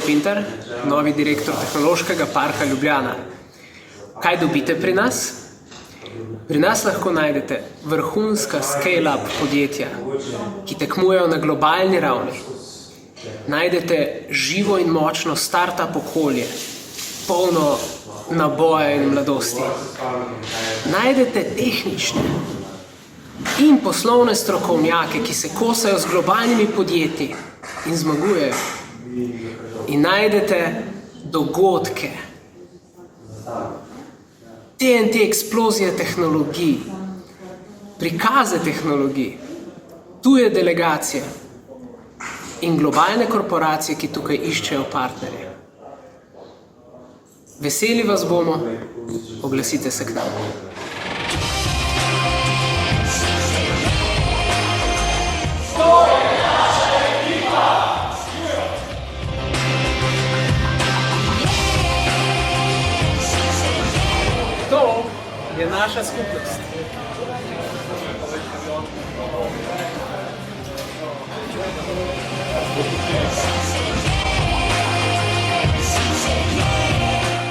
Špintar, novi direktor Tehnološkega parka Ljubljana. Kaj dobite pri nas? Pri nas lahko najdete vrhunska scale-up podjetja, ki tekmujejo na globalni ravni. Najdete živo in močno start-up okolje, polno naboja in mladosti. Najdete tehnične in poslovne strokovnjake, ki se kosajo z globalnimi podjetji in zmagujejo. In najdete dogodke, TNT eksplozije tehnologij, prikaze tehnologij, tuje delegacije in globalne korporacije, ki tukaj iščejo partnerje. Veseli vas bomo, oglasite se k nam. To je naša skupnost.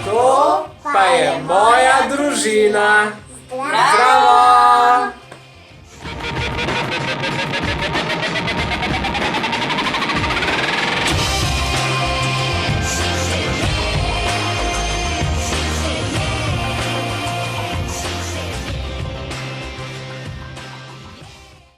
To pa je moja družina. Zdravo!